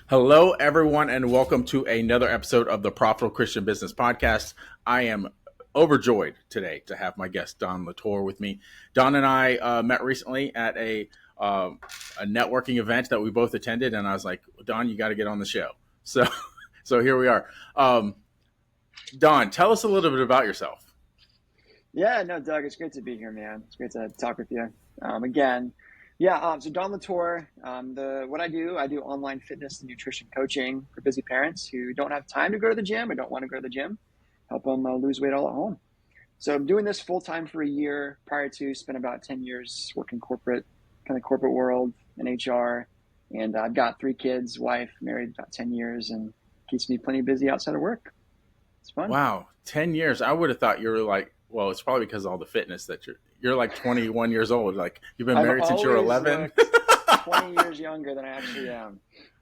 Hello, everyone, and welcome to another episode of the Profitable Christian Business Podcast. I am overjoyed today to have my guest, Don LaTorre, with me. Don and I met recently at a networking event that we both attended, and I was like, Don, you got to get on the show. So here we are. Don, tell us a little bit about yourself. Yeah, no, Doug, it's great to be here, man. It's great to talk with you again. So Don LaTorre, what I do online fitness and nutrition coaching for busy parents who don't have time to go to the gym or don't want to go to the gym, help them lose weight all at home. So I'm doing this full time for a year. Prior to spent about 10 years working corporate world in HR. And I've got 3 kids, wife, married about 10 years, and keeps me plenty busy outside of work. It's fun. Wow, 10 years. I would have thought you were like, well, it's probably because of all the fitness that you're like 21 years old. Like you've been married since you were 11. 20 years younger than I actually am.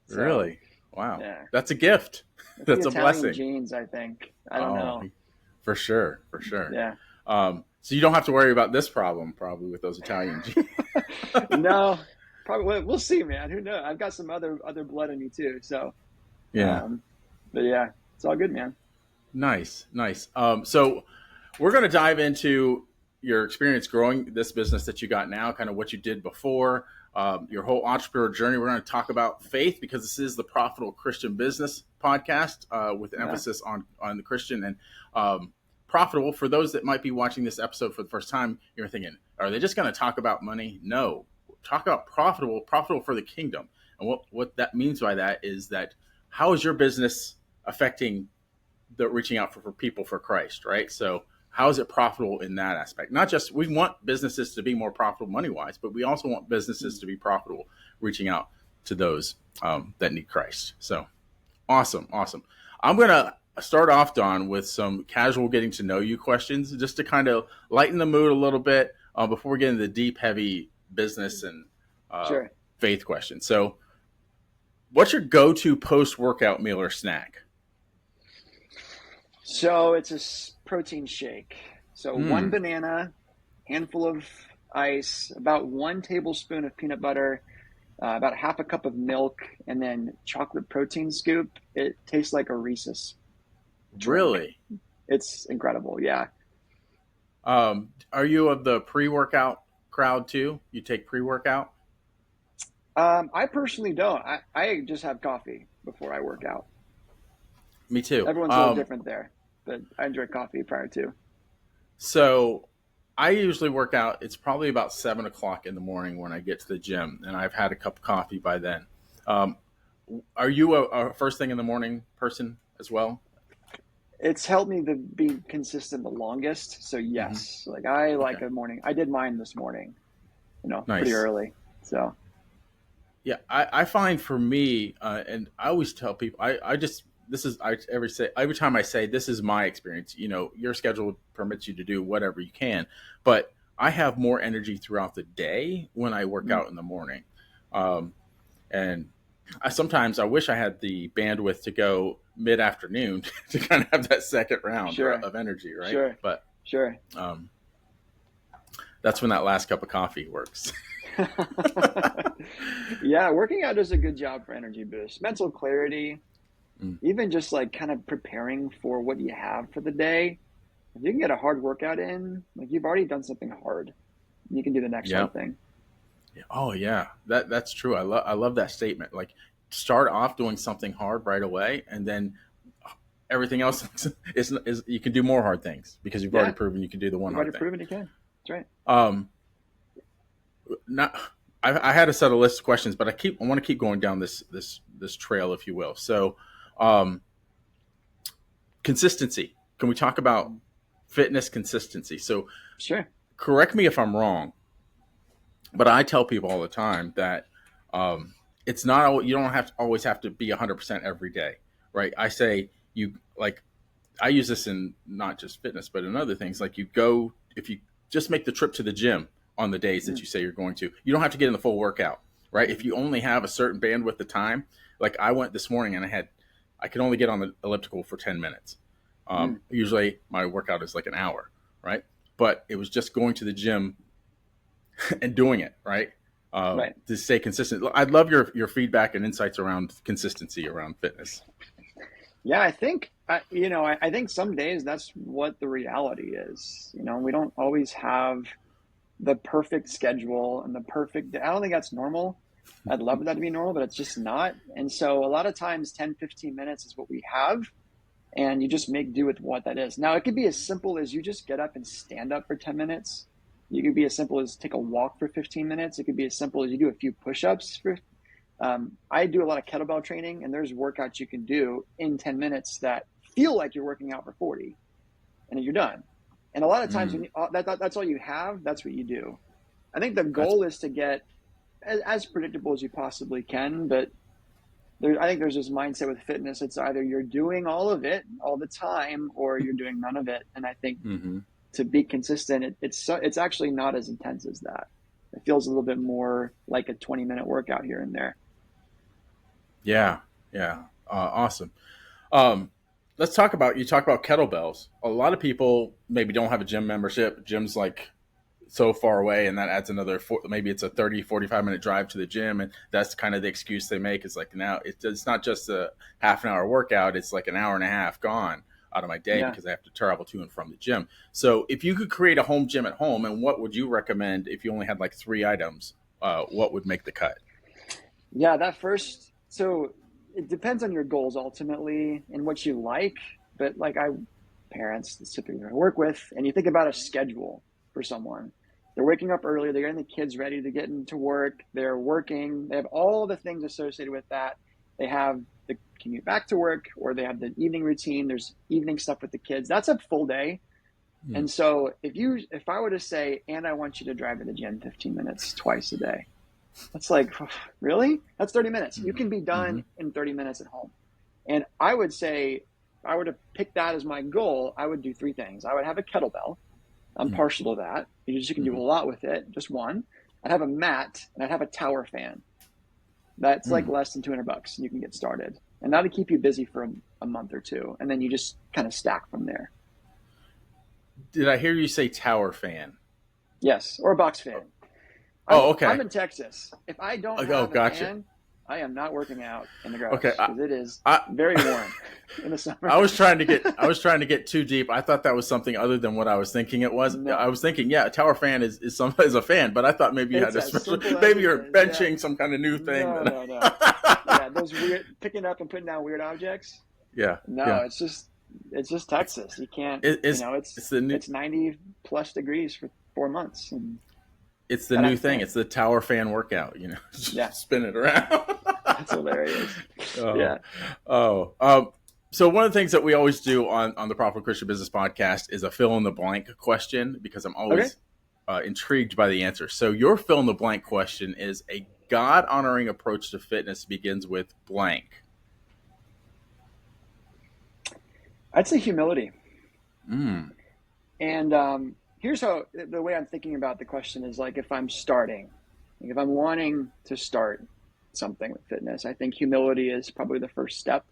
So, really? Wow. Yeah. That's a gift. That's a blessing. Genes, I think. I don't know. For sure. Yeah. So you don't have to worry about this problem probably with those Italian genes. No, probably. We'll see, man. Who knows? I've got some other blood in me too. So yeah. But yeah, it's all good, man. Nice. So we're going to dive into your experience growing this business that you got now, kind of what you did before, your whole entrepreneur journey. We're going to talk about faith because this is the Profitable Christian Business Podcast with an emphasis on the Christian and profitable. For those that might be watching this episode for the first time, you're thinking, are they just going to talk about money? No, talk about profitable for the kingdom. And what that means by that is that how is your business affecting the reaching out for people for Christ, right? So how is it profitable in that aspect? Not just, we want businesses to be more profitable money-wise, but we also want businesses to be profitable reaching out to those that need Christ. So awesome. I'm going to start off, Don, with some casual getting to know you questions just to kind of lighten the mood a little bit before we get into the deep, heavy business and faith questions. So what's your go-to post-workout meal or snack? So it's a protein shake. So 1 banana, handful of ice, about 1 tablespoon of peanut butter, about half a cup of milk, and then chocolate protein scoop. It tastes like a Reese's drink. Really? It's incredible. Yeah. Are you of the pre-workout crowd too? You take pre-workout? I personally don't. I just have coffee before I work out. Me too. Everyone's a little different there, but I enjoy coffee prior to. So I usually work out. It's probably about 7 o'clock in the morning when I get to the gym, and I've had a cup of coffee by then. Are you a first thing in the morning person as well? It's helped me to be consistent the longest. So yes, I like a morning. I did mine this morning, pretty early. So yeah, I find for me, and I always tell people, every time I say this is my experience. Your schedule permits you to do whatever you can, but I have more energy throughout the day when I work out in the morning. And sometimes I wish I had the bandwidth to go mid-afternoon to kind of have that second round of energy, right? Sure. But sure. That's when that last cup of coffee works. Yeah, working out does a good job for energy boost, mental clarity. Even just kind of preparing for what you have for the day. If you can get a hard workout in, you've already done something hard. You can do the next hard thing. Oh yeah, that's true. I love that statement. Start off doing something hard right away, and then everything else is you can do more hard things because you've already proven you can do the one hard thing. You've already proven you can. That's right. I had a set of list of questions, but I want to keep going down this trail, if you will. So. Consistency. Can we talk about fitness consistency? So sure. Correct me if I'm wrong, but I tell people all the time that it's not, you don't always have to be 100% every day, right? I say I use this in not just fitness, but in other things. If you just make the trip to the gym on the days that you say you're going to, you don't have to get in the full workout, right? If you only have a certain bandwidth of time, like I went this morning and I could only get on the elliptical for 10 minutes. Usually my workout is like an hour, right? But it was just going to the gym and doing it, right? Right. to stay consistent. I'd love your feedback and insights around consistency around fitness. Yeah, I think I think some days that's what the reality is. We don't always have the perfect schedule and the perfect. I don't think that's normal. I'd love that to be normal, but it's just not. And so a lot of times 10, 15 minutes is what we have, and you just make do with what that is. Now, it could be as simple as you just get up and stand up for 10 minutes. You could be as simple as take a walk for 15 minutes. It could be as simple as you do a few push-ups for I do a lot of kettlebell training, and there's workouts you can do in 10 minutes that feel like you're working out for 40, and then you're done. And a lot of times when that's all you have, that's what you do. I think the goal is to get as predictable as you possibly can, but I think there's this mindset with fitness. It's either you're doing all of it all the time or you're doing none of it. And I think to be consistent, it's actually not as intense as that. It feels a little bit more like a 20-minute workout here and there. Yeah. Awesome. Let's talk about kettlebells. A lot of people maybe don't have a gym membership. Gym's like so far away, and that adds another maybe it's a 30-45 minute drive to the gym, and that's kind of the excuse they make. Is like, now it's not just a half an hour workout, it's like an hour and a half gone out of my day because I have to travel to and from the gym. So if you could create a home gym at home, and what would you recommend if you only had like 3 items, what would make the cut? So it depends on your goals ultimately and what you like, but like parents, the people you're going to work with, and you think about a schedule for someone. They're waking up early, they're getting the kids ready to get into work, they're working, they have all the things associated with that. They have the commute back to work, or they have the evening routine, there's evening stuff with the kids. That's a full day. And so if I were to say, and I want you to drive to the gym 15 minutes twice a day, that's like, really? That's 30 minutes. You can be done in 30 minutes at home. And I would say, if I were to pick that as my goal, I would do 3 things. I would have a kettlebell. I'm partial to that because you can do a lot with it. Just one. I'd have a mat, and I'd have a tower fan. That's like less than $200, and you can get started. And that'll keep you busy for a month or 2. And then you just kind of stack from there. Did I hear you say tower fan? Yes, or a box fan. Okay. I'm in Texas. If I don't have a fan, I am not working out in the garage because it is very warm in the summer. I was trying to get too deep. I thought that was something other than what I was thinking it was. No. I was thinking, a tower fan is a fan, but I thought maybe you had a special. Maybe you're benching some kind of new thing. No. Yeah, those weird picking up and putting down weird objects. Yeah. No, it's just Texas. You can't. It's 90 plus degrees for 4 months. And it's the new thing. It's the tower fan workout. Spin it around. That's hilarious. So one of the things that we always do on the Profitable Christian Business Podcast is a fill in the blank question, because I'm always intrigued by the answer. So your fill in the blank question is: a God honoring approach to fitness begins with blank. I'd say humility. And here's how the way I'm thinking about the question is, like, if I'm starting, like if I'm wanting to start something with fitness, I think humility is probably the first step.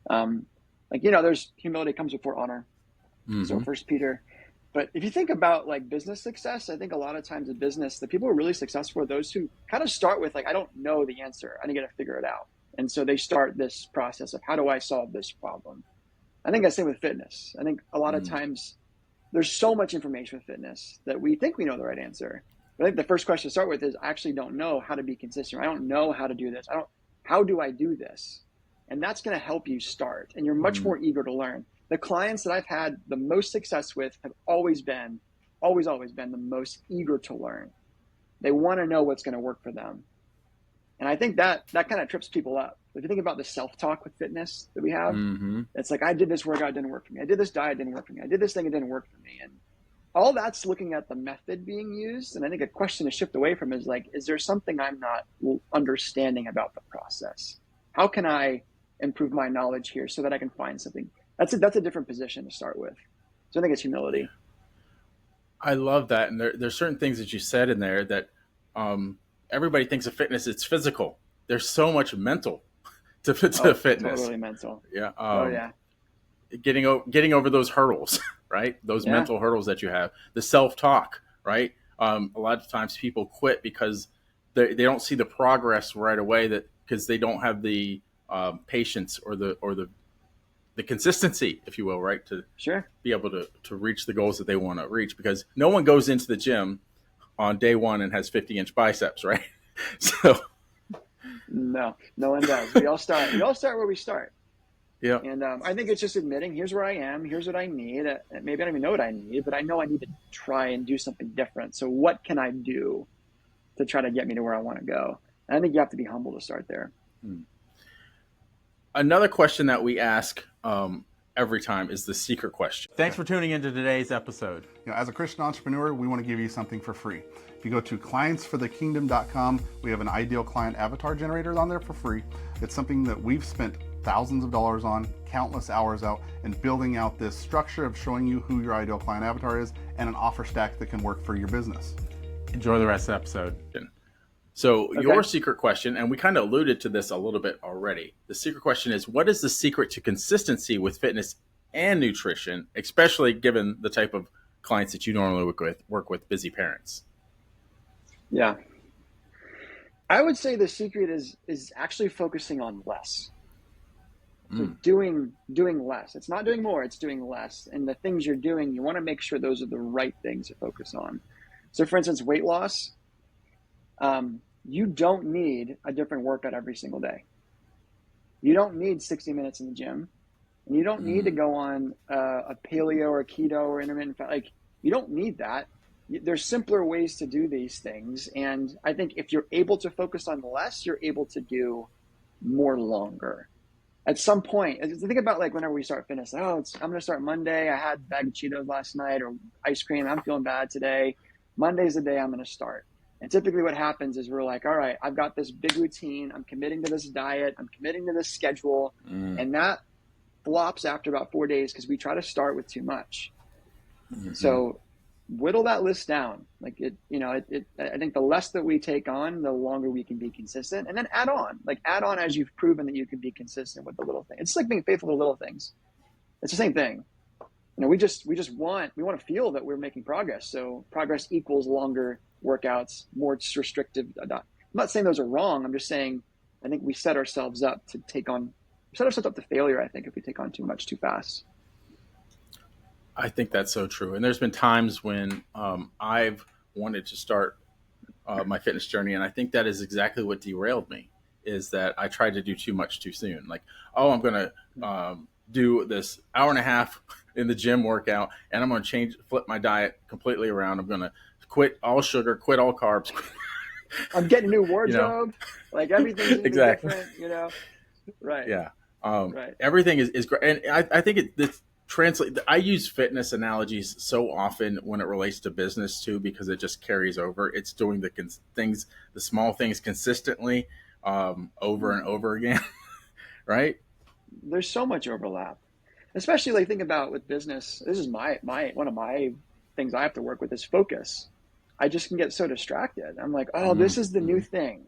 There's humility comes before honor. So 1 Peter. But if you think about like business success, I think a lot of times in business, the people who are really successful are those who kind of start with like, I don't know the answer. I got to figure it out. And so they start this process of, how do I solve this problem? I think that's the same with fitness. I think a lot of times there's so much information with fitness that we think we know the right answer. But I think the first question to start with is, I actually don't know how to be consistent. I don't know how to do this. How do I do this? And that's going to help you start. And you're much more eager to learn. The clients that I've had the most success with have always been the most eager to learn. They want to know what's going to work for them. And I think that kind of trips people up. If you think about the self-talk with fitness that we have, it's like, I did this workout, it didn't work for me. I did this diet, it didn't work for me. I did this thing, it didn't work for me. And all that's looking at the method being used. And I think a question to shift away from is like, is there something I'm not understanding about the process? How can I improve my knowledge here so that I can find something? That's a different position to start with. So I think it's humility. I love that. And there's certain things that you said in there that everybody thinks of fitness, it's physical. There's so much mental to fitness. Totally mental. Yeah. Getting over those hurdles, right? Those mental hurdles that you have. The self-talk, right? A lot of times people quit because they don't see the progress right away, that because they don't have the patience or the consistency, if you will, right, to Sure. be able to reach the goals that they want to reach. Because no one goes into the gym on day one and has 50-inch biceps, right? So No, no one does. We all start where we start. yeah, And I think it's just admitting, here's where I am, here's what I need. Maybe I don't even know what I need, but I know I need to try and do something different. So what can I do to try to get me to where I want to go? And I think you have to be humble to start there. Another question that we ask every time is the secret question. Thanks for tuning into today's episode. As a Christian entrepreneur, we want to give you something for free. If you go to clientsforthekingdom.com, we have an ideal client avatar generator on there for free. It's something that we've spent thousands of dollars on, countless hours out, and building out this structure of showing you who your ideal client avatar is and an offer stack that can work for your business. Enjoy the rest of the episode. So your secret question, and we kind of alluded to this a little bit already. The secret question is, what is the secret to consistency with fitness and nutrition, especially given the type of clients that you normally work with busy parents? Yeah. I would say the secret is actually focusing on less. So doing less. It's not doing more, it's doing less. And the things you're doing, you want to make sure those are the right things to focus on. So for instance, weight loss, you don't need a different workout every single day. You don't need 60 minutes in the gym. And you don't need to go on a paleo or keto or intermittent fat. Like, you don't need that. There's simpler ways to do these things. And I think if you're able to focus on less, you're able to do more longer. At some point, think about like whenever we start fitness, I'm going to start Monday. I had a bag of Cheetos last night or ice cream. I'm feeling bad today. Monday's the day I'm going to start. And typically what happens is we're like, all right, I've got this big routine. I'm committing to this diet. I'm committing to this schedule. And that flops after about 4 days because we try to start with too much. So whittle that list down. Like I think the less that we take on, the longer we can be consistent, and then add on as you've proven that you can be consistent with the little things. It's like being faithful to little things. It's the same thing. We want to feel that we're making progress. So progress equals longer workouts, more restrictive. I'm not saying those are wrong. I'm just saying, I think we set ourselves up to failure. I think if we take on too much too fast. I think that's so true. And there's been times when I've wanted to start my fitness journey, and I think that is exactly what derailed me, is that I tried to do too much too soon. Like, I'm going to do this hour and a half in the gym workout, and I'm going to flip my diet completely around. I'm going to quit all sugar, quit all carbs. I'm getting a new wardrobe. Like, everything's exactly different, Right. Yeah. Right. Everything is great. And I think it's translate. I use fitness analogies so often when it relates to business too, because it just carries over. It's doing the small things consistently, over and over again. Right. There's so much overlap, especially like think about with business. This is my one of my things I have to work with is focus. I just can get so distracted. I'm like, this is the new thing.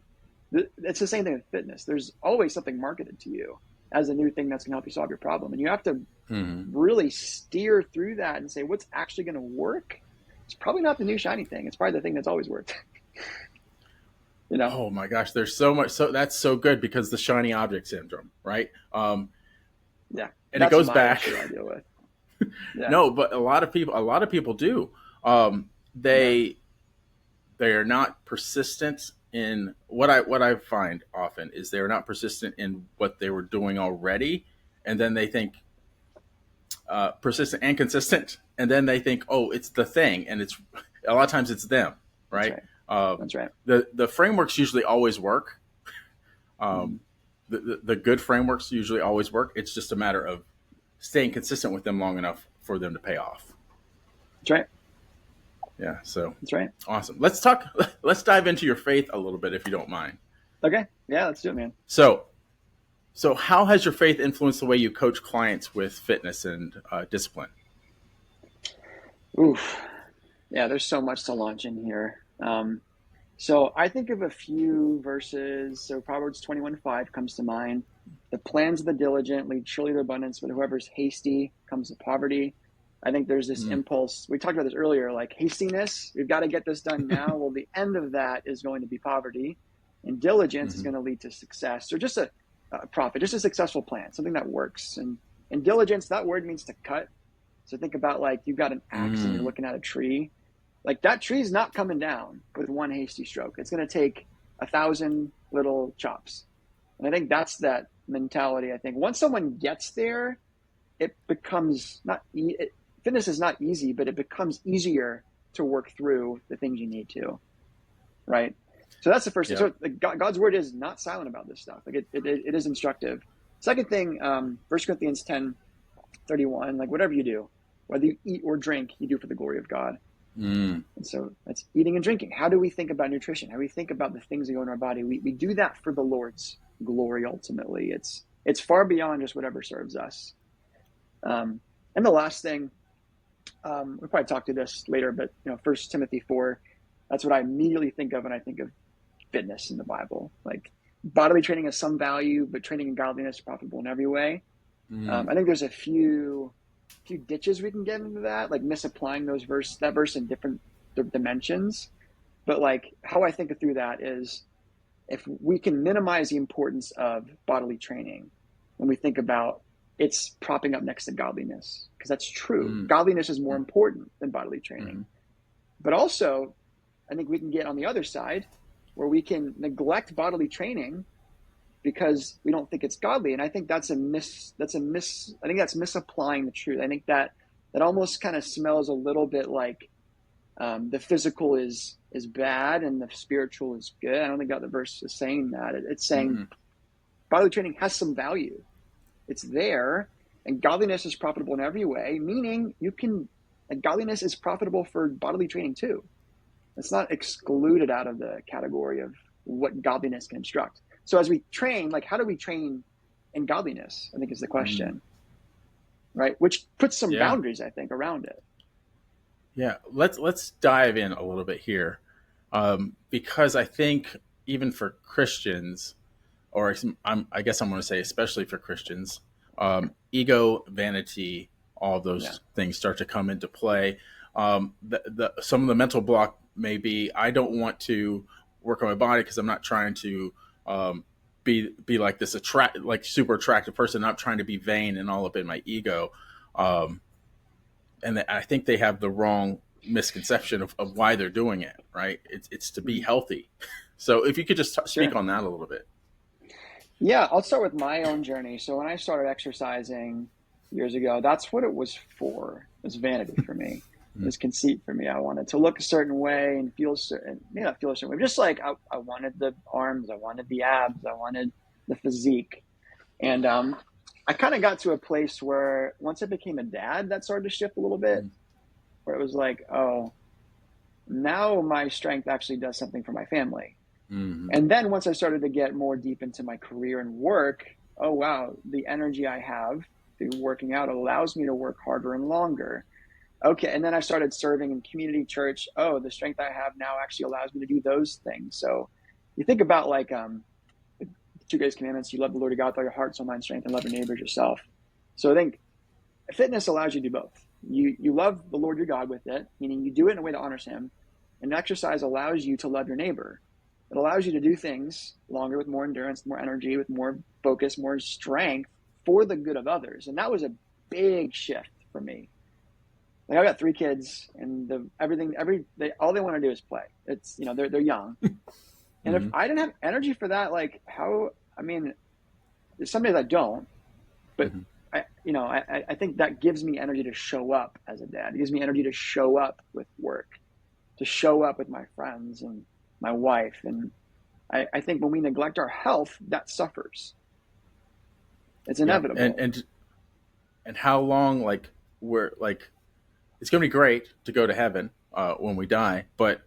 It's the same thing with fitness. There's always something marketed to you as a new thing that's going to help you solve your problem. And you have to really steer through that and say, what's actually going to work? It's probably not the new shiny thing. It's probably the thing that's always worked. Oh my gosh, there's so much. So that's so good, because the shiny object syndrome, right? Yeah. And it goes back. I deal with. Yeah. No, but a lot of people do. They are not persistent in what I find often is they're not persistent in what they were doing already. And then they think persistent and consistent. And then they think, it's the thing. And it's a lot of times it's them. Right. That's right. The frameworks usually always work. The good frameworks usually always work. It's just a matter of staying consistent with them long enough for them to pay off. That's right. Yeah. So that's right. Awesome. Let's dive into your faith a little bit, if you don't mind. Okay. Yeah, let's do it, man. So how has your faith influenced the way you coach clients with fitness and discipline? Oof. Yeah, there's so much to launch in here. So I think of a few verses. So Proverbs 21:5 comes to mind. The plans of the diligent lead surely to abundance, but whoever's hasty comes to poverty. I think there's this impulse. We talked about this earlier, like hastiness. We've got to get this done now. Well, the end of that is going to be poverty, and diligence is going to lead to success, or just a profit, just a successful plan, something that works. And diligence, that word means to cut. So think about like you've got an axe and you're looking at a tree. Like that tree is not coming down with one hasty stroke. It's going to take 1,000 little chops. And I think that's that mentality. I think once someone gets there, it becomes fitness is not easy, but it becomes easier to work through the things you need to, right? So that's the first thing. So God's word is not silent about this stuff. Like it is instructive. Second thing, 1 Corinthians 10:31, like whatever you do, whether you eat or drink, you do for the glory of God. And so that's eating and drinking. How do we think about nutrition? How do we think about the things that go in our body? We do that for the Lord's glory. Ultimately, it's far beyond just whatever serves us. And the last thing, we'll probably talk to this later, but 1 Timothy 4, that's what I immediately think of when I think of fitness in the Bible. Like bodily training has some value, but training in godliness is profitable in every way. I think there's a few ditches we can get into that, like misapplying that verse in different dimensions. But like how I think through that is if we can minimize the importance of bodily training when we think about it's propping up next to godliness, because that's true. Godliness is more important than bodily training. But also, I think we can get on the other side where we can neglect bodily training because we don't think it's godly. And I think I think that's misapplying the truth. I think that almost kind of smells a little bit like the physical is bad and the spiritual is good. I don't think that the verse is saying that. It's saying bodily training has some value. It's there, and godliness is profitable in every way, meaning godliness is profitable for bodily training too. It's not excluded out of the category of what godliness can instruct. So as we train, like how do we train in godliness, I think is the question, right? Which puts some boundaries, I think, around it. Yeah, let's dive in a little bit here, because I think even for Christians, or I guess I'm going to say especially for Christians, ego, vanity, all of those things start to come into play. Some of the mental block may be, I don't want to work on my body because I'm not trying to be like this super attractive person. I'm not trying to be vain and all up in my ego. And I think they have the wrong misconception of why they're doing it, right? It's to be healthy. So if you could just speak on that a little bit. Yeah, I'll start with my own journey. So when I started exercising years ago, that's what it was for. It was vanity for me. It was conceit for me. I wanted to look a certain way and feel a certain way. Just like I wanted the arms, I wanted the abs, I wanted the physique. And I kind of got to a place where once I became a dad, that started to shift a little bit, where it was like, oh, now my strength actually does something for my family. And then once I started to get more deep into my career and work, oh, wow, the energy I have through working out allows me to work harder and longer. Okay. And then I started serving in community church. Oh, the strength I have now actually allows me to do those things. So you think about like the 2 greatest commandments, you love the Lord your God with all your heart, soul, mind, strength, and love your neighbor as yourself. So I think fitness allows you to do both. You love the Lord your God with it, meaning you do it in a way that honors him. And exercise allows you to love your neighbor. It allows you to do things longer with more endurance, more energy, with more focus, more strength for the good of others. And that was a big shift for me. Like I've got 3 kids, and all they want to do is play. It's they're young, and if I didn't have energy for that, like some days I don't, but I think that gives me energy to show up as a dad. It gives me energy to show up with work, to show up with my friends and my wife. And I think when we neglect our health, that suffers. It's inevitable. And how long, it's going to be great to go to heaven when we die, but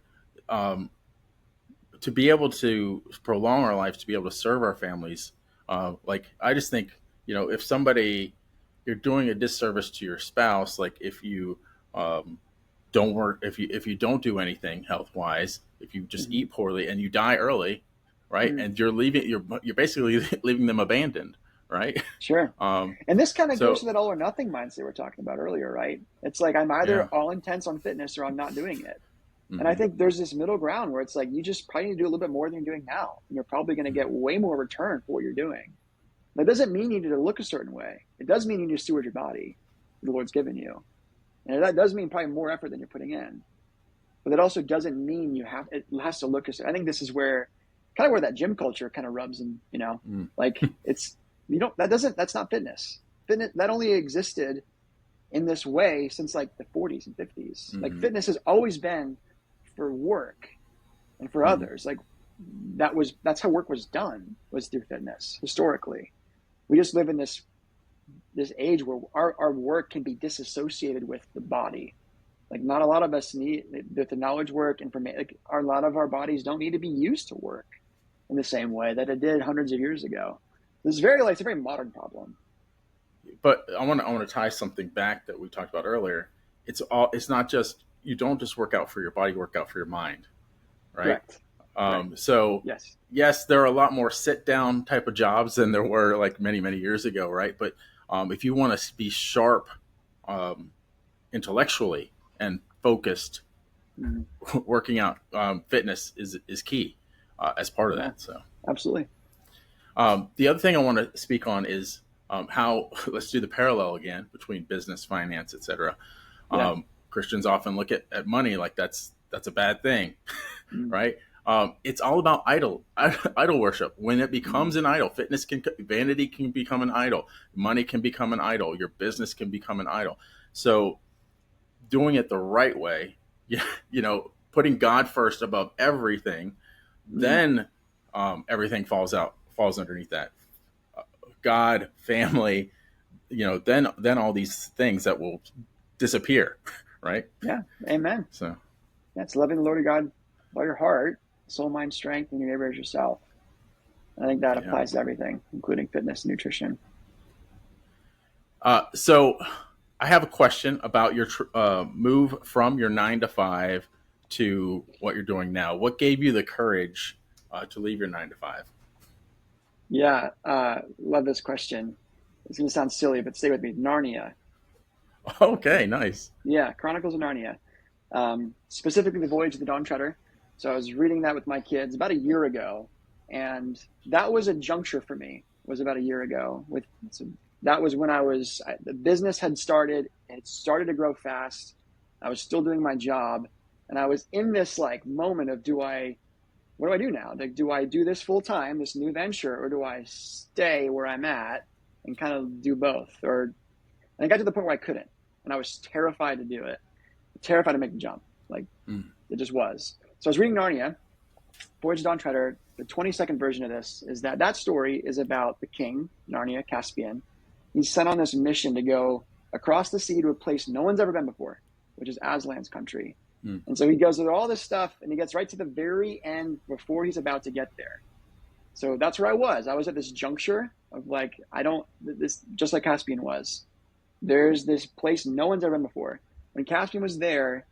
to be able to prolong our lives, to be able to serve our families, I just think, if you're doing a disservice to your spouse, like if you don't work, if you don't do anything health wise, if you just eat poorly and you die early, right, and you're basically leaving them abandoned, right? Sure. And this kind of So goes to that all or nothing mindset we were talking about earlier, right? It's like I'm either yeah. all intense on fitness or I'm not doing it. And I Hmm. think there's this middle ground where it's like you just probably need to do a little bit more than you're doing now. And you're probably going to get way more return for what you're doing. That doesn't mean you need to look a certain way. It does mean you need to steward your body the Lord's given you. And that does mean probably more effort than you're putting in. But that also doesn't mean it has to look. I think this is where kind of where that gym culture kind of rubs and, Mm. like that's not fitness. Fitness that only existed in this way since like the 40s and 50s. Like fitness has always been for work and for others. Like that's how work was done, was through fitness historically. We just live in this age where our work can be disassociated with the body. Like not a lot of us need the knowledge work, information. Like a lot of our bodies don't need to be used to work in the same way that it did hundreds of years ago. This is it's a very modern problem. But I want to tie something back that we talked about earlier. It's not just, you don't just work out for your body, you work out for your mind, right? Correct. So Yes, there are a lot more sit down type of jobs than there were like many years ago, right? But if you want to be sharp intellectually and focused, working out, fitness is key as part of that. So absolutely. the other thing I want to speak on is how let's do the parallel again between business, finance, etc. Christians often look at money like that's a bad thing, right? It's all about idol worship. When it becomes an idol, vanity can become an idol, money can become an idol, your business can become an idol. So doing it the right way, putting God first above everything, then everything falls underneath that. God, family, then all these things that will disappear, right? Yeah, amen. So that's loving the Lord your God by your heart, soul, mind, strength, and your neighbor as yourself. I think that applies to everything, including fitness and nutrition. So I have a question about your move from your 9 to 5 to what you're doing now. What gave you the courage to leave your 9 to 5? Yeah, love this question. It's going to sound silly, but stay with me. Narnia. Okay, nice. Yeah, Chronicles of Narnia. Specifically, The Voyage of the Dawn Treader. So I was reading that with my kids about a year ago, and that was a juncture for me. It was about a year ago. That was when the business had started. It started to grow fast. I was still doing my job, and I was in this like moment of what do I do now? Like, do I do this full time, this new venture, or do I stay where I'm at and kind of do both? And I got to the point where I couldn't, and I was terrified to do it, terrified to make the jump. Like it just was. So I was reading Narnia, Voyage of Dawn Treader. The 22nd version of this is that story is about the king, Narnia, Caspian. He's sent on this mission to go across the sea to a place no one's ever been before, which is Aslan's country. And so he goes through all this stuff, and he gets right to the very end before he's about to get there. So that's where I was. I was at this juncture of like, just like Caspian was. There's this place no one's ever been before. When Caspian was there,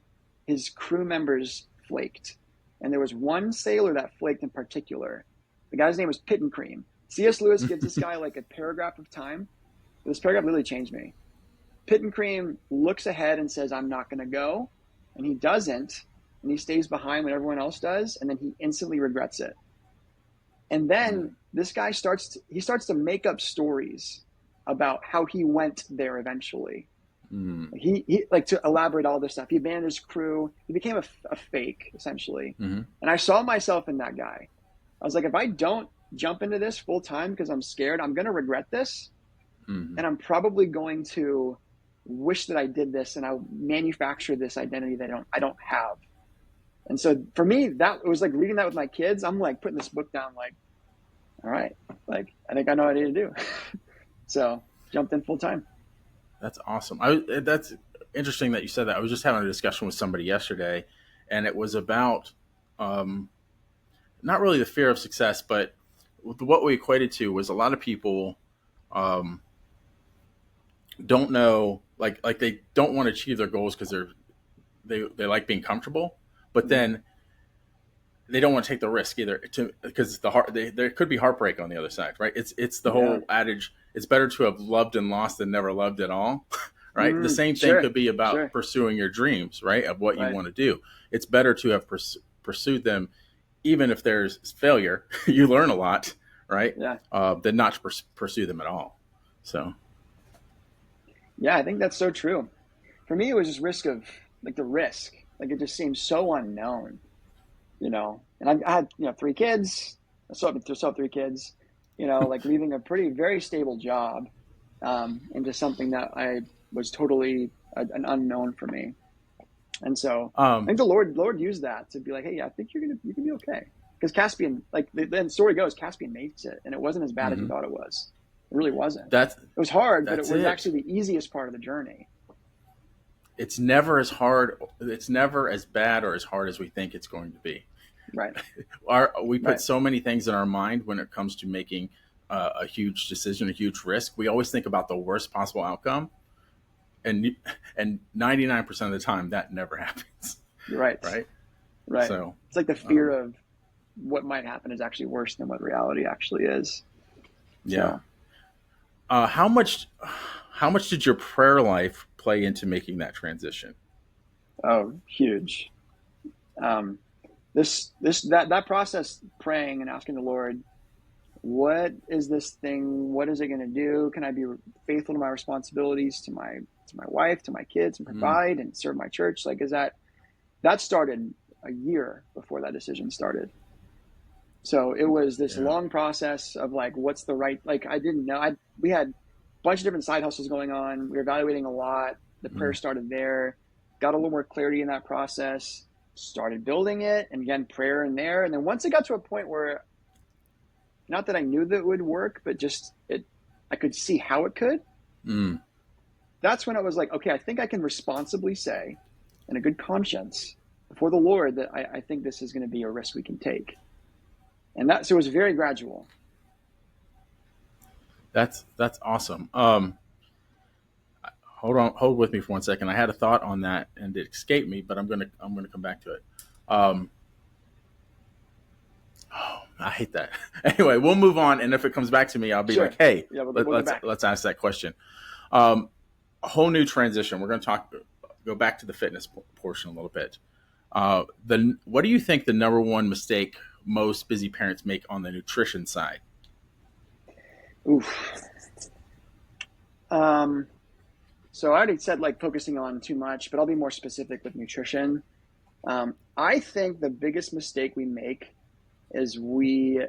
his crew members flaked. And there was one sailor that flaked in particular. The guy's name was Pit and Cream. C.S. Lewis gives this guy like a paragraph of time. This paragraph really changed me. Pit and Cream looks ahead and says, I'm not going to go. And he doesn't. And he stays behind when everyone else does. And then he instantly regrets it. And then this guy starts to make up stories about how he went there eventually. He like to elaborate all this stuff. He abandoned his crew. He became a fake, essentially. And I saw myself in that guy. I was like, if I don't jump into this full time because I'm scared, I'm going to regret this. And I'm probably going to wish that I did this, and I'll manufacture this identity that I don't have. And so for me, it was like reading that with my kids. I'm like putting this book down, like, all right, like I think I know what I need to do. So jumped in full time. That's awesome. That's interesting that you said that. I was just having a discussion with somebody yesterday, and it was about not really the fear of success, but what we equated to was a lot of people don't know, like they don't want to achieve their goals because they like being comfortable, but then they don't want to take the risk either, because there could be heartbreak on the other side, right? It's the whole adage, it's better to have loved and lost than never loved at all. Right. The same thing Sure, could be about sure. pursuing your dreams, right? Of what you Right. want to do. It's better to have pursued them, even if there's failure. You learn a lot, right? Yeah. Than not to pursue them at all. So, Yeah, I think that's so true. For me, it was just the risk. Like it just seems so unknown, And I had, 3 kids. I still have 3 kids, like leaving a very stable job into something that I was totally an unknown for me. And so I think the Lord used that to be like, hey, yeah, I think you can be okay. Because Caspian, like the story goes, Caspian makes it, and it wasn't as bad as he thought it was. It really wasn't. It was hard, but it was actually the easiest part of the journey. It's never as hard. It's never as bad or as hard as we think it's going to be. Right. We put so many things in our mind when it comes to making a huge decision, a huge risk. We always think about the worst possible outcome, and 99% of the time that never happens. Right. Right. So it's like the fear of what might happen is actually worse than what reality actually is. Yeah. So. How much did your prayer life play into making that transition? Oh, huge. That process, praying and asking the Lord, what is this thing? What is it going to do? Can I be faithful to my responsibilities, to my wife, to my kids, and provide and serve my church? Like, that started a year before that decision started. So it was this long process of like, what's the right, like, I didn't know. We had a bunch of different side hustles going on. We were evaluating a lot. The prayer started there, got a little more clarity in that process, started building it, and again, prayer in there. And then once it got to a point where, not that I knew that it would work, but just I could see how it could. That's when I was like, okay, I think I can responsibly say in a good conscience before the Lord that I think this is going to be a risk we can take. And so it was very gradual. That's awesome. Hold with me for 1 second. I had a thought on that and it escaped me, but I'm gonna come back to it. I hate that. Anyway, we'll move on, and if it comes back to me, I'll be like, "Hey, let's ask that question." A whole new transition. We're going to go back to the fitness portion a little bit. What do you think the number one mistake most busy parents make on the nutrition side? Oof. So I already said like focusing on too much, but I'll be more specific with nutrition. I think the biggest mistake we make is we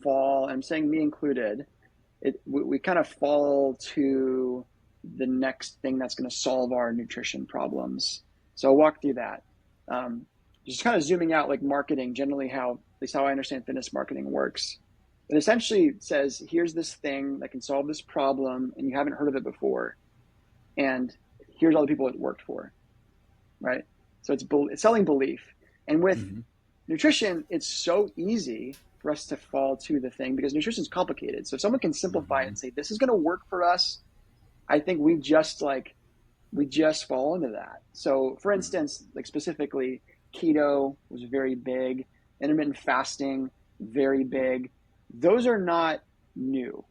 fall, I'm saying me included, we kind of fall to the next thing that's going to solve our nutrition problems. So I'll walk through that. Just kind of zooming out, like marketing, generally at least how I understand fitness marketing works. It essentially says, here's this thing that can solve this problem, and you haven't heard of it before. And here's all the people it worked for, right? So it's selling belief. And with nutrition, it's so easy for us to fall to the thing because nutrition is complicated. So if someone can simplify it and say, this is going to work for us, I think we just fall into that. So for instance, like specifically, keto was very big, intermittent fasting, very big. Those are not new.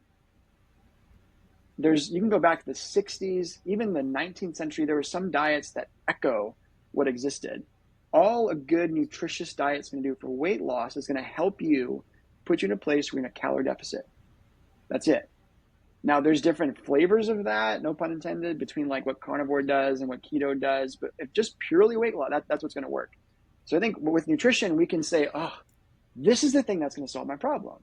You can go back to the 60s, even the 19th century, there were some diets that echo what existed. All a good nutritious diet is going to do for weight loss is going to help you put you in a place where you're in a calorie deficit. That's it. Now there's different flavors of that, no pun intended, between like what carnivore does and what keto does, but if just purely weight loss, that's what's going to work. So I think with nutrition, we can say, oh, this is the thing that's going to solve my problem.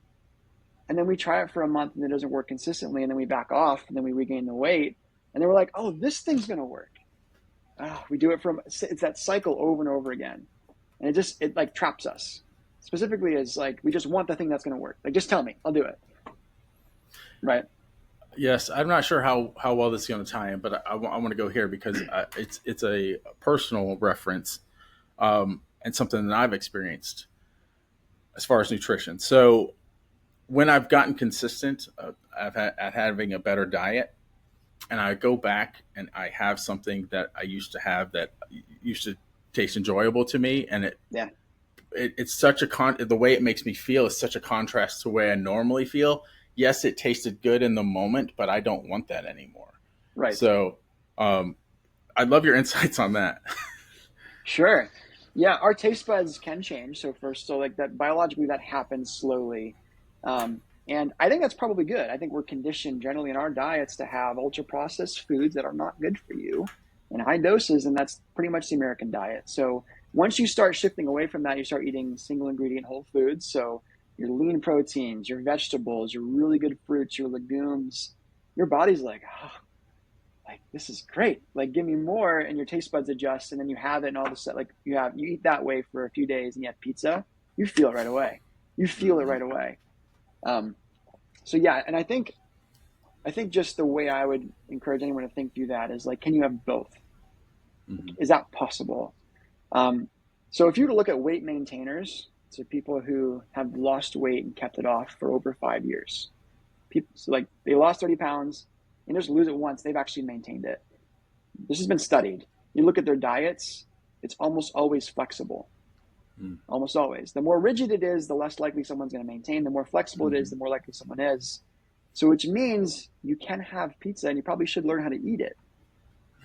And then we try it for a month and it doesn't work consistently. And then we back off and then we regain the weight. And then we're like, oh, this thing's going to work. We do it's that cycle over and over again. And it like traps us. Specifically as like, we just want the thing that's going to work. Like, just tell me, I'll do it. Right. Yes. I'm not sure how well this is going to tie in, but I want to go here because it's a personal reference and something that I've experienced as far as nutrition. So, when I've gotten consistent at having a better diet, and I go back and I have something that I used to have that used to taste enjoyable to me, and it's such the way it makes me feel is such a contrast to the way I normally feel. yes, it tasted good in the moment, but I don't want that anymore. Right. So I'd love your insights on that. Sure. Yeah, our taste buds can change. So like that biologically that happens slowly. And I think that's probably good. I think we're conditioned generally in our diets to have ultra processed foods that are not good for you in high doses, and that's pretty much the American diet. So once you start shifting away from that, you start eating single ingredient whole foods. So your lean proteins, your vegetables, your really good fruits, your legumes, your body's like, oh, like this is great. Like give me more, and your taste buds adjust, and then you have it, and all of a sudden, like you eat that way for a few days, and you have pizza, you feel it right away. You feel it right away. So yeah, and I think just the way I would encourage anyone to think through that is like, can you have both? Mm-hmm. Is that possible? So if you were to look at weight maintainers, so people who have lost weight and kept it off for over 5 years, people, so like they lost 30 pounds and just lose it once, they've actually maintained it. This has been studied. You look at their diets, it's almost always flexible. Almost always. The more rigid it is, the less likely someone's going to maintain. The more flexible it is, the more likely someone is. So which means you can have pizza and you probably should learn how to eat it,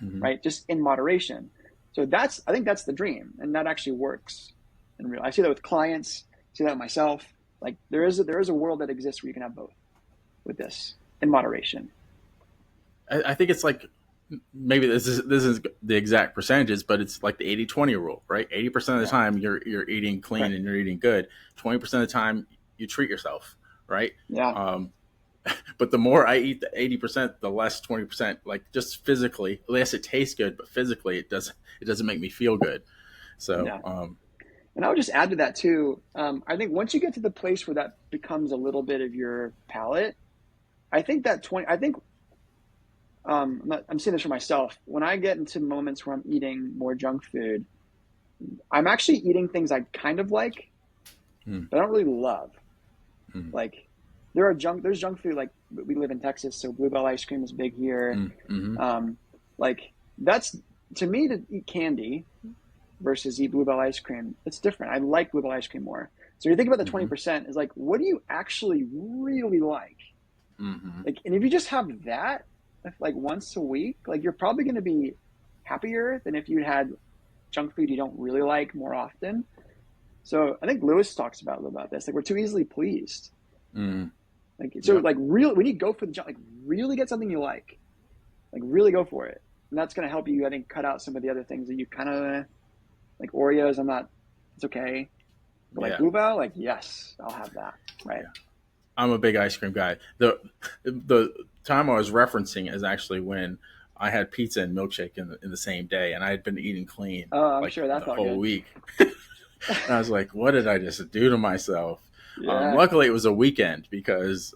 right? Just in moderation. So I think that's the dream, and that actually works. And I see that with clients, I see that with myself. Like there is a world that exists where you can have both with this in moderation. I think it's like, maybe this is the exact percentages, but it's like the 80-20 rule, right? 80% of the time you're eating clean and you're eating good. 20% of the time you treat yourself, right? Yeah. But the more I eat the 80%, the less 20%, like just physically, yes, it tastes good, but physically it doesn't make me feel good. So, and I would just add to that too. I think once you get to the place where that becomes a little bit of your palate, I think I'm seeing this for myself. When I get into moments where I'm eating more junk food, I'm actually eating things I kind of like, but I don't really love. Like there's junk food, like we live in Texas, so Bluebell ice cream is big here. Like that's, to me, to eat candy versus eat Bluebell ice cream, it's different. I like Bluebell ice cream more. So you think about the 20% is like, what do you actually really like? Like, and if you just have that, like once a week, like you're probably going to be happier than if you had junk food you don't really like more often. So I think Lewis talks about a little about this. Like we're too easily pleased. Like so, like real when you go for the junk, like really get something you like really go for it, and that's going to help you, I think, cut out some of the other things that you kind of like. Oreos, it's okay, but like Bluebell, like yes, I'll have that, right? I'm a big ice cream guy. The time I was referencing is actually when I had pizza and milkshake in the same day, and I had been eating clean I'm sure that the whole good. week. And I was like, what did I just do to myself? Luckily, it was a weekend because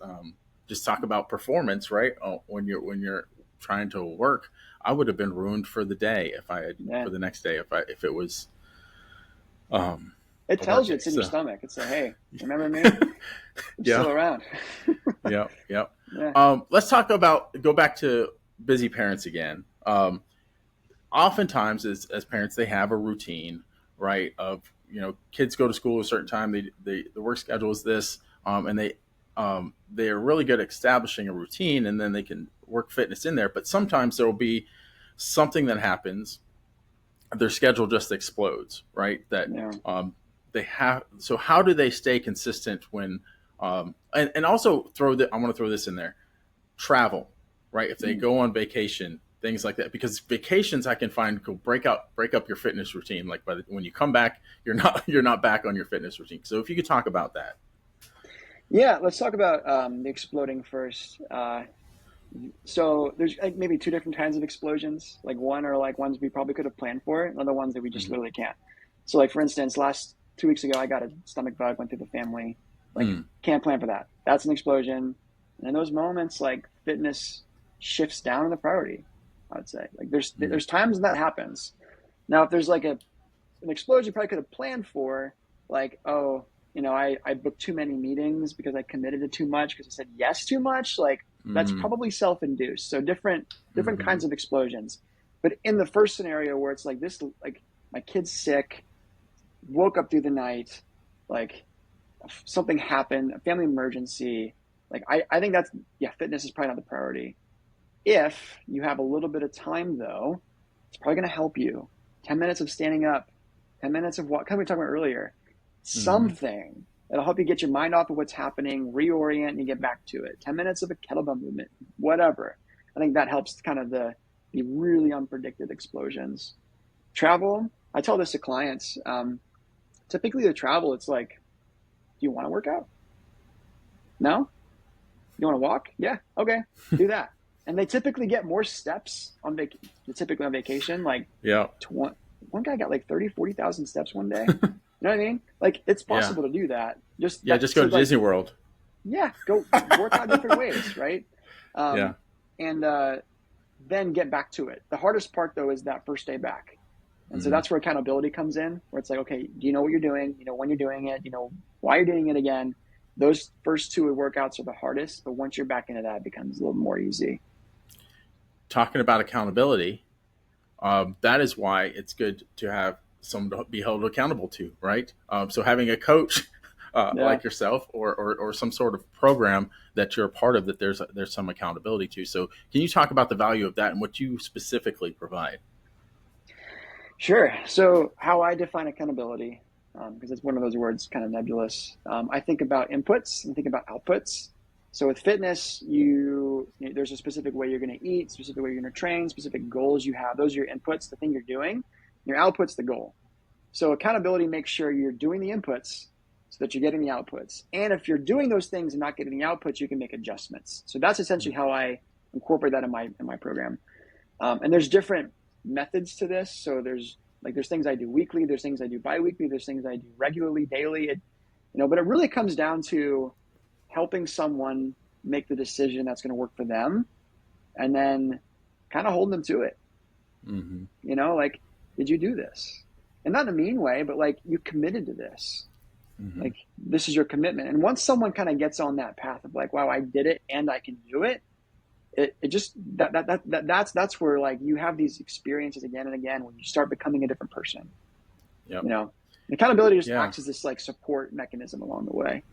just talk about performance, right? When you're trying to work, I would have been ruined for the day if I had for the next day if it was. It tells you it's in your stomach. It's like, hey, remember me? I'm still around. Yep. Let's go back to busy parents again. Oftentimes, as parents, they have a routine, right? Of kids go to school at a certain time. The work schedule is this, and they're really good at establishing a routine, and then they can work fitness in there. But sometimes there will be something that happens. Their schedule just explodes, right? They have. So how do they stay consistent when? And also I want to throw this in there. Travel, right? If they go on vacation, things like that, because vacations I can find go break up your fitness routine. Like when you come back, you're not back on your fitness routine. So if you could talk about that. Yeah, let's talk about the exploding first. So there's like maybe two different kinds of explosions. Like one are like ones we probably could have planned for, and other ones that we just literally can't. So like for instance, 2 weeks ago, I got a stomach bug, went through the family. Like can't plan for that. That's an explosion. And in those moments, like fitness shifts down in the priority, I would say. Like there's times when that happens. Now, if there's like an explosion you probably could have planned for, like, I booked too many meetings because I committed to too much because I said yes too much. Like that's probably self-induced. So different kinds of explosions. But in the first scenario where it's like this, like my kid's sick, woke up through the night, like something happened, a family emergency, Like, I think that's, yeah, fitness is probably not the priority. If you have a little bit of time though, it's probably going to help you. 10 minutes of standing up, 10 minutes of what, kind of we talked about earlier, something that'll help you get your mind off of what's happening, reorient, and you get back to it. 10 minutes of a kettlebell movement, whatever. I think that helps kind of the really unpredicted explosions. Travel, I tell this to clients. Typically the travel, it's like, do you want to work out? No? You want to walk? Yeah. Okay. Do that. And they typically get more steps on typically on vacation. Like, one guy got like 30, 40,000 steps one day. You know what I mean? Like, it's possible to do that. Just go to Disney World. Yeah. Go work out different ways. Right. And then get back to it. The hardest part though is that first day back. And so that's where accountability comes in, where it's like, okay, do you know what you're doing? You know when you're doing it, you know why you're doing it again. Those first two workouts are the hardest, but once you're back into that, it becomes a little more easy. Talking about accountability, that is why it's good to have someone to be held accountable to, right? So having a coach like yourself or some sort of program that you're a part of, that there's some accountability to. So can you talk about the value of that and what you specifically provide? Sure. So how I define accountability, because it's one of those words kind of nebulous. I think about inputs and think about outputs. So with fitness, there's a specific way you're going to eat, specific way you're going to train, specific goals you have. Those are your inputs, the thing you're doing. Your output's the goal. So accountability makes sure you're doing the inputs so that you're getting the outputs. And if you're doing those things and not getting the outputs, you can make adjustments. So that's essentially how I incorporate that in my program. And there's different methods to this. So there's things I do weekly, there's things I do bi-weekly, there's things I do regularly, daily, but it really comes down to helping someone make the decision that's going to work for them and then kind of holding them to it. Like, did you do this? And not in a mean way, but like, you committed to this. Like, this is your commitment. And once someone kind of gets on that path of like, wow, I did it and I can do it, it just that's where like you have these experiences again and again when you start becoming a different person. Accountability just acts as this like support mechanism along the way.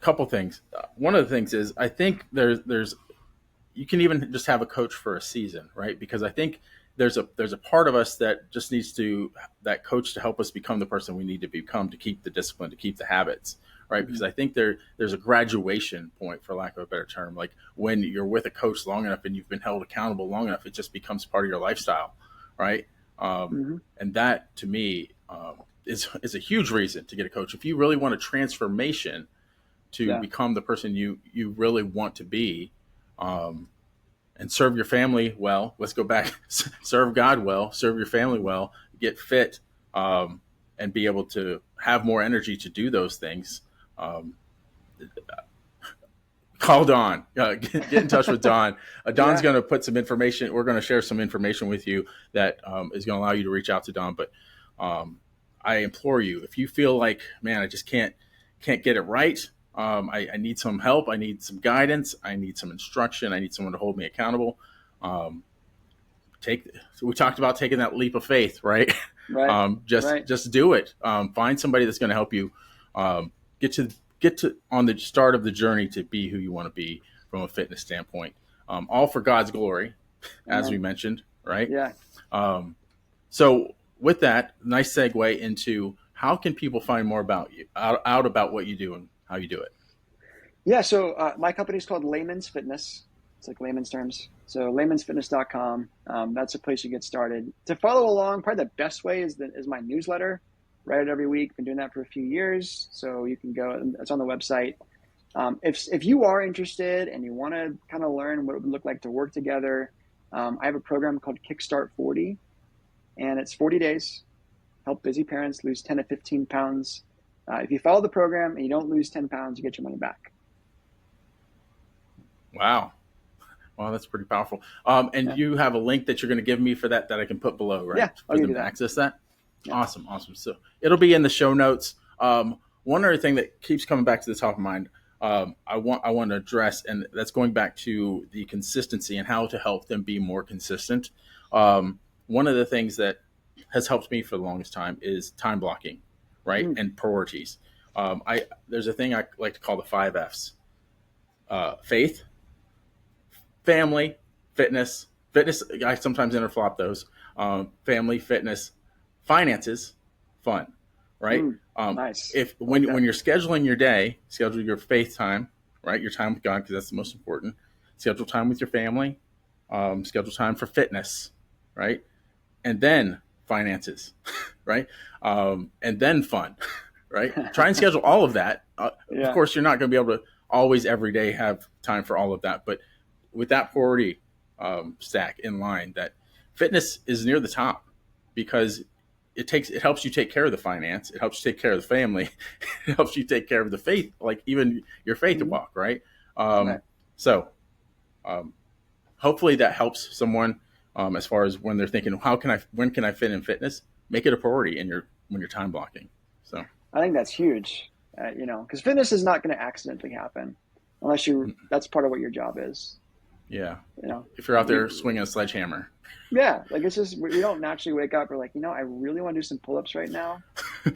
Couple things. One of the things is I think there's you can even just have a coach for a season, right? Because I think there's a part of us that just needs that coach to help us become the person we need to become, to keep the discipline, to keep the habits. Right. Because I think there's a graduation point, for lack of a better term, like when you're with a coach long enough and you've been held accountable long enough, it just becomes part of your lifestyle. Right. And that to me is a huge reason to get a coach. If you really want a transformation to become the person you really want to be, and serve your family well, let's go back, serve God well, serve your family well, get fit, and be able to have more energy to do those things. Call Don, get in touch with Don. Don's going to put some information. We're going to share some information with you that is going to allow you to reach out to Don. But I implore you, if you feel like, man, I just can't get it right. I need some help. I need some guidance. I need some instruction. I need someone to hold me accountable. We talked about taking that leap of faith, right? Just do it. Find somebody that's going to help you get to on the start of the journey to be who you want to be from a fitness standpoint. All for God's glory, as we mentioned, right? Yeah. So with that, nice segue into how can people find more about you, out about what you do and how you do it? Yeah. So my company is called Layman's Fitness. It's like layman's terms. So laymansfitness.com. That's a place you get started. To follow along, probably the best way is my newsletter. Write it every week. Been doing that for a few years. So you can go, it's on the website. If you are interested and you want to kind of learn what it would look like to work together, I have a program called Kickstart 40, and it's 40 days. Help busy parents lose 10 to 15 pounds. If you follow the program and you don't lose 10 pounds, you get your money back. Wow. Well, that's pretty powerful. And you have a link that you're going to give me for that I can put below, right? Yeah, for them to access that. Yeah. Awesome. So it'll be in the show notes. One other thing that keeps coming back to the top of mind, I want to address, and that's going back to the consistency and how to help them be more consistent. One of the things that has helped me for the longest time is time blocking, right? And priorities. There's a thing I like to call the 5 F's: faith, family, fitness. Fitness, I sometimes interflop those. Family, fitness, finances, fun. Right. Nice. If when you're scheduling your day, schedule your faith time, right? Your time with God, because that's the most important. Schedule time with your family. Schedule time for fitness, right? And then finances, right? And then fun, right? Try and schedule all of that. Of course, you're not going to be able to always every day have time for all of that, but with that priority stack in line, that fitness is near the top because it helps you take care of the finance. It helps you take care of the family. It helps you take care of the faith, like even your faith walk, right? So hopefully that helps someone as far as when they're thinking, when can I fit in fitness? Make it a priority when you're time blocking. So I think that's huge, because fitness is not going to accidentally happen unless that's part of what your job is. Yeah. If you're out there swinging a sledgehammer. Yeah. Like it's just, we don't naturally wake up. We're like, I really want to do some pull-ups right now.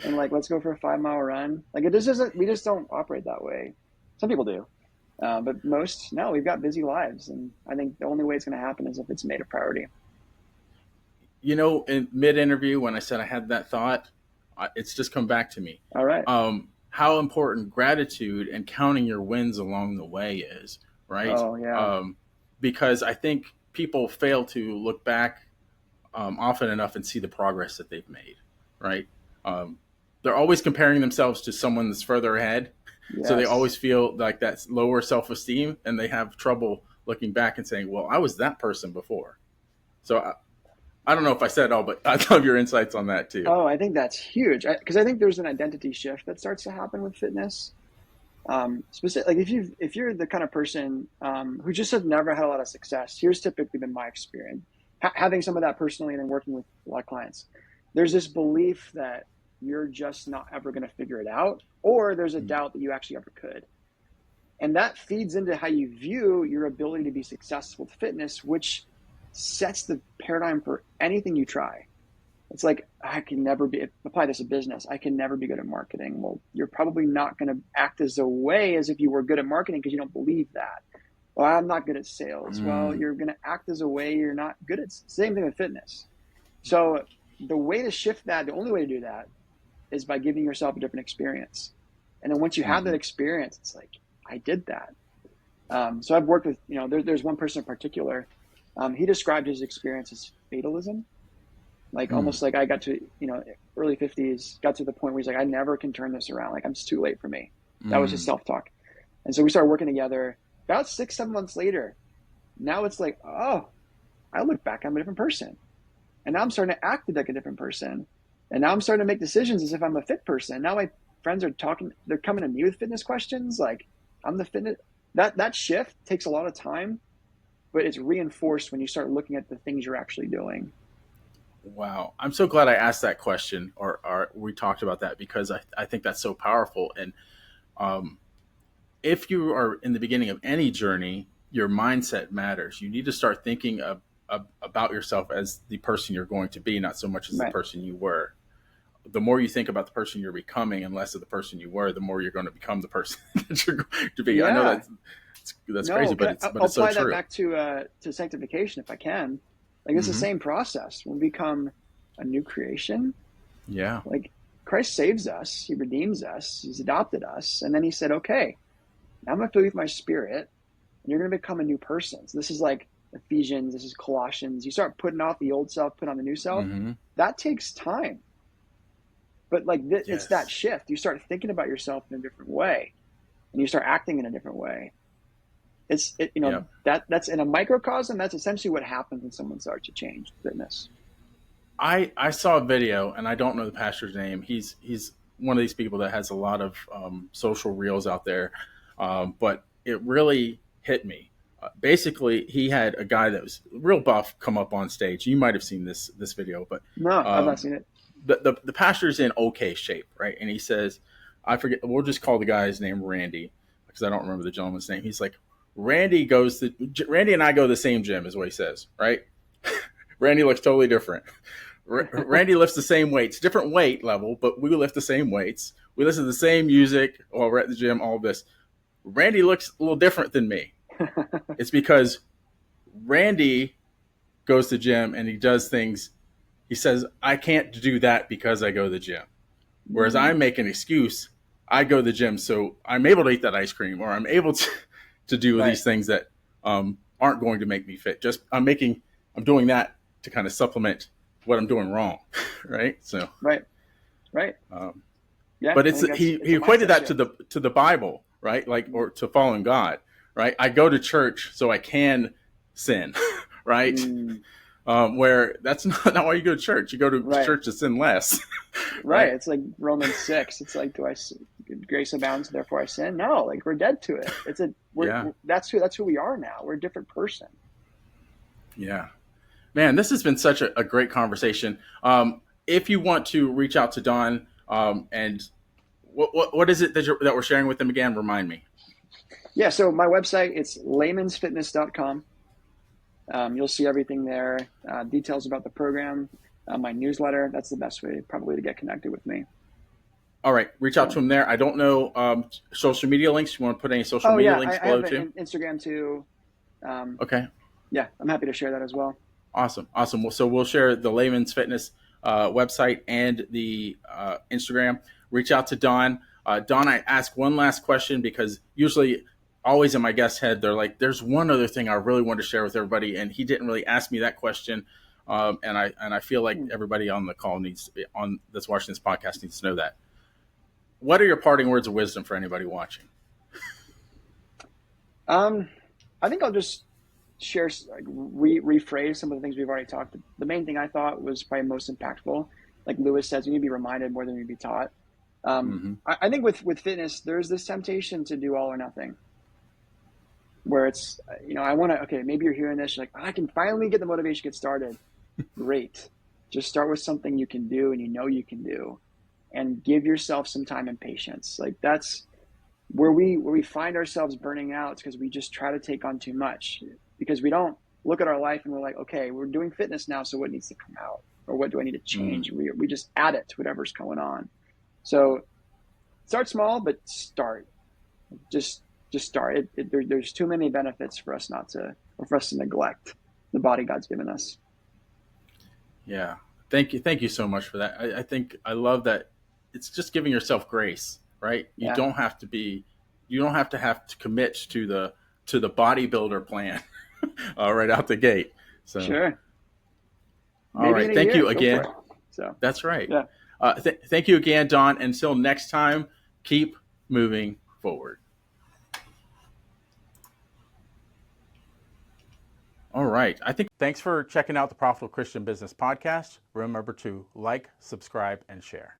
And like, let's go for a 5-mile run. Like we just don't operate that way. Some people do. But most, no, we've got busy lives. And I think the only way it's going to happen is if it's made a priority. In mid-interview, when I said I had that thought, it's just come back to me. All right. How important gratitude and counting your wins along the way is, right? Oh, yeah. Because I think people fail to look back often enough and see the progress that they've made, right? They're always comparing themselves to someone that's further ahead. Yes. So they always feel like that's lower self-esteem, and they have trouble looking back and saying, well, I was that person before. So I don't know if I said it all, but I'd love your insights on that too. Oh, I think that's huge. Because I think there's an identity shift that starts to happen with fitness. Like if you're the kind of person who just has never had a lot of success, here's typically been my experience. Having some of that personally and then working with a lot of clients, there's this belief that you're just not ever going to figure it out, or there's a doubt that you actually ever could. And that feeds into how you view your ability to be successful with fitness, which sets the paradigm for anything you try. It's like, apply this to business. I can never be good at marketing. Well, you're probably not going to act as a way as if you were good at marketing because you don't believe that. Well, I'm not good at sales. Well, you're going to act as a way you're not good at. Same thing with fitness. So the way to shift that, the only way to do that is by giving yourself a different experience. And then once you have that experience, it's like, I did that. So I've worked with, there's one person in particular. He described his experience as fatalism. Like almost like I got to, early 50s, got to the point where he's like, I never can turn this around. Like, it's too late for me. That was his self-talk. And so we started working together about 6-7 months later. Now it's like, oh, I look back, I'm a different person. And now I'm starting to act like a different person. And now I'm starting to make decisions as if I'm a fit person. Now my friends are they're coming to me with fitness questions. Like, I'm the fitness. That shift takes a lot of time, but it's reinforced when you start looking at the things you're actually doing. Wow. I'm so glad I asked that question or we talked about that, because I think that's so powerful. And if you are in the beginning of any journey, your mindset matters. You need to start thinking about yourself as the person you're going to be, not so much as the person you were. The more you think about the person you're becoming and less of the person you were, the more you're going to become the person that you're going to be. Yeah. I know that's crazy, but it's so true. I'll apply that back to sanctification if I can. Like, it's the same process. When we become a new creation, like Christ saves us, he redeems us, he's adopted us, and then he said, okay, now I'm going to fill you with my spirit, and you're going to become a new person. So this is like Ephesians, this is Colossians. You start putting off the old self, put on the new self. That takes time. But like it's that shift. You start thinking about yourself in a different way, and you start acting in a different way. That's in a microcosm. That's essentially what happens when someone starts to change fitness. I saw a video, and I don't know the pastor's name. He's one of these people that has a lot of social reels out there, but it really hit me. Basically, he had a guy that was real buff come up on stage. You might have seen this video, but no, I've not seen it. The pastor's in okay shape, right? And he says, I forget. We'll just call the guy's name Randy, because I don't remember the gentleman's name. He's like, Randy and I go to the same gym, is what he says, right? Randy looks totally different. Randy lifts the same weights, different weight level, but we lift the same weights. We listen to the same music while we're at the gym, all this. Randy looks a little different than me. It's because Randy goes to the gym and he does things. He says, I can't do that because I go to the gym. Whereas I make an excuse. I go to the gym, so I'm able to eat that ice cream, or I'm able to do these things that aren't going to make me fit. Just I'm doing that to kind of supplement what I'm doing wrong, right? So right. But he equated that to the Bible, right? Like, or to following God, right? I go to church so I can sin, right? Where that's not why you go to church. You go to church to sin less. Right. It's like Romans 6. It's like, grace abounds, therefore I sin? No, like we're dead to it. That's who we are now. We're a different person. Yeah. Man, this has been such a great conversation. If you want to reach out to Don, and what is it that we're sharing with him again? Remind me. Yeah. So my website, it's laymansfitness.com. You'll see everything there, details about the program, my newsletter. That's the best way probably to get connected with me. All right. Reach out to him there. I don't know social media links. You want to put any social media links below too? Instagram too. Okay. Yeah, I'm happy to share that as well. Awesome. So we'll share the Layman's Fitness website and the Instagram. Reach out to Don. Don, I ask one last question because usually always in my guest head, they're like, there's one other thing I really want to share with everybody. And he didn't really ask me that question. And I feel like everybody on the call that's watching this podcast needs to know that. What are your parting words of wisdom for anybody watching? I think I'll just share, rephrase some of the things we've already talked. The main thing I thought was probably most impactful. Like Lewis says, you need to be reminded more than you need to be taught. I think with fitness, there's this temptation to do all or nothing, where it's, I want to, okay, maybe you're hearing this, you're like, I can finally get the motivation to get started. Great. Just start with something you can do and you can do, and give yourself some time and patience. Like that's where we find ourselves burning out, because we just try to take on too much, because we don't look at our life and we're like, okay, we're doing fitness now, so what needs to come out, or what do I need to change? We just add it to whatever's going on. So start small, but start. Just start. There's too many benefits for us to neglect the body God's given us. Yeah. Thank you so much for that. I think I love that. It's just giving yourself grace, right? You don't have to commit to the bodybuilder plan right out the gate. So sure. All right. Thank you again. So that's right. Yeah. Thank you again, Don. Until next time, keep moving forward. All right. Thanks for checking out the Profitable Christian Business Podcast. Remember to like, subscribe, and share.